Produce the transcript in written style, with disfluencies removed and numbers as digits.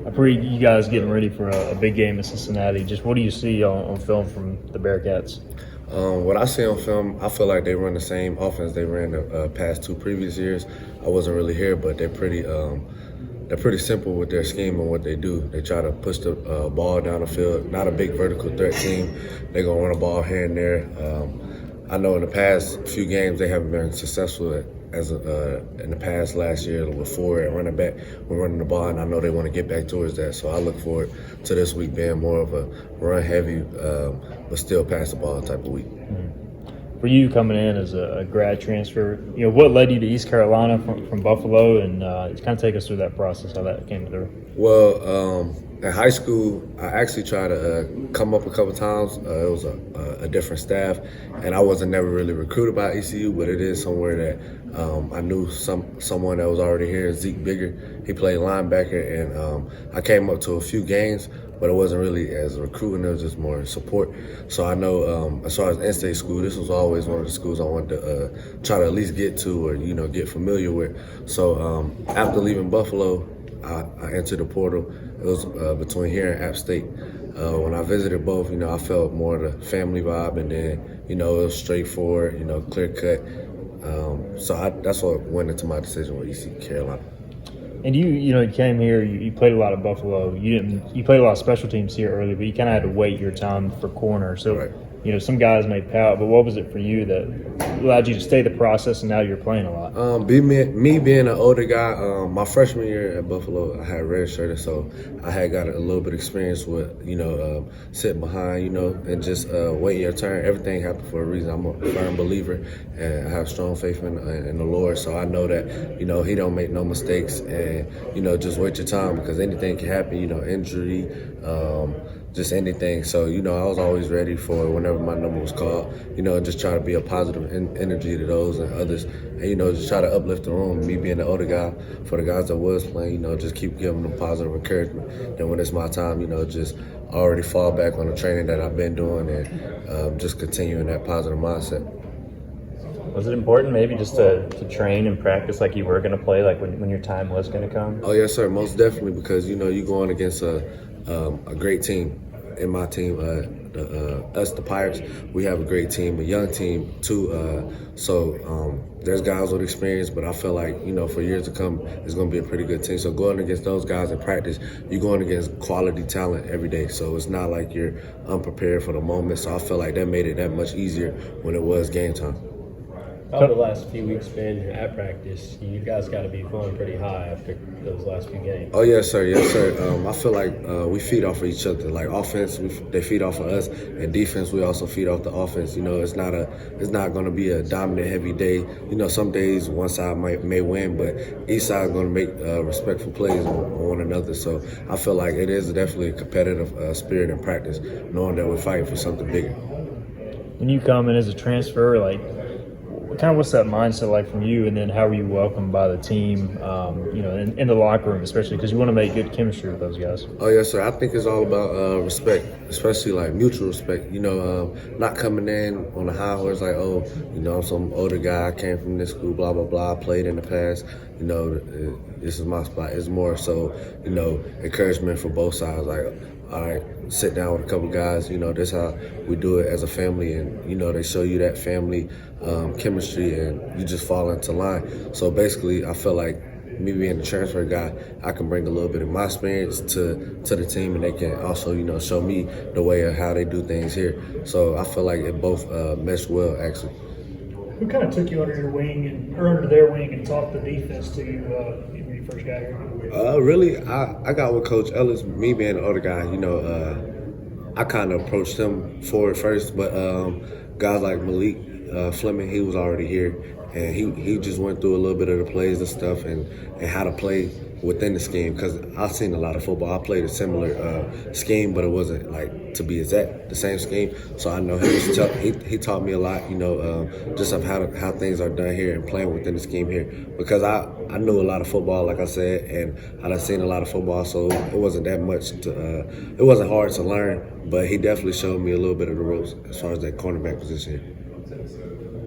Aapri, you guys getting ready for a big game in Cincinnati. Just what do you see on film from the Bearcats? What I see on film, I feel like they run the same offense they ran the past two previous years. I wasn't really here, but they're pretty simple with their scheme and what they do. They try to push the ball down the field. Not a big vertical threat team. They're gonna run a ball here and there. I know in the past few games they haven't been successful in the past last year with Ford and running back. We're running the ball, and I know they want to get back towards that. So I look forward to this week being more of a run heavy, but still pass the ball type of week. For you coming in as a grad transfer, what led you to East Carolina from Buffalo, and kind of take us through that process, how that came through. Well, in high school, I actually tried to come up a couple times. It was a different staff, and I wasn't never really recruited by ECU, but it is somewhere that I knew someone that was already here, Zeke Bigger. He played linebacker, and I came up to a few games, but it wasn't really as a recruiting, it was just more support. So I know as far as in-state school, this was always one of the schools I wanted to try to at least get to or, get familiar with. So after leaving Buffalo, I entered the portal. It was between here and App State. When I visited both, I felt more of the family vibe, and then, it was straightforward, clear cut. So that's what went into my decision with EC Carolina. And you came here. You played a lot of Buffalo. You played a lot of special teams here early, but you kind of had to wait your time for corner. So, right. Some guys may pout, but what was it for you that allowed you to stay the process and now you're playing a lot? Me being an older guy, my freshman year at Buffalo, I had redshirted, so I had got a little bit of experience with, sitting behind, and just waiting your turn. Everything happened for a reason. I'm a firm believer, and I have strong faith in the Lord, so I know that, He don't make no mistakes, and, just wait your time because anything can happen, injury, just anything. So, I was always ready for whenever my number was called, just try to be a positive energy to those and others. And, just try to uplift the room. Me being the older guy, for the guys that was playing, just keep giving them positive encouragement. Then when it's my time, just already fall back on the training that I've been doing and just continue in that positive mindset. Was it important maybe just to train and practice like you were going to play, like when your time was going to come? Oh, yes, sir, most definitely, because, you're going against a great team. In my team, us, the Pirates, we have a great team, a young team too. So there's guys with experience, but I feel like, for years to come, it's going to be a pretty good team. So going against those guys in practice, you're going against quality talent every day. So it's not like you're unprepared for the moment. So I feel like that made it that much easier when it was game time. How have the last few weeks been at practice? You guys got to be feeling pretty high after those last few games. Oh, yes, sir. Yes, sir. I feel like we feed off of each other. Like offense, they feed off of us, and defense, we also feed off the offense. It's not going to be a dominant, heavy day. Some days one side may win, but each side is going to make respectful plays on one another. So I feel like it is definitely a competitive spirit in practice, knowing that we're fighting for something bigger. When you come in as a transfer, what's that mindset like from you, and then how were you welcomed by the team, in the locker room, especially because you want to make good chemistry with those guys? Oh, yes, sir. I think it's all about respect, especially like mutual respect. Not coming in on the high horse like, I'm some older guy, I came from this school, blah, blah, blah, I played in the past. This is my spot. It's more so, encouragement for both sides. Like, all right, sit down with a couple guys. This how we do it as a family, and they show you that family chemistry, and you just fall into line. So basically, I feel like me being the transfer guy, I can bring a little bit of my experience to the team, and they can also, show me the way of how they do things here. So I feel like it both meshed well, actually. Who kind of took you under their wing and taught the defense to you when you first got here? Really, I got with Coach Ellis. Me being the older guy, I kind of approached him forward first, but guys like Malik Fleming, he was already here, and he just went through a little bit of the plays and stuff and how to play within the scheme, because I've seen a lot of football. I played a similar scheme, but it wasn't like to be exact the same scheme. So I know he taught me a lot, just of how things are done here and playing within the scheme here, because I knew a lot of football, like I said, and I've seen a lot of football, so it wasn't that much it wasn't hard to learn, but he definitely showed me a little bit of the ropes as far as that cornerback position here.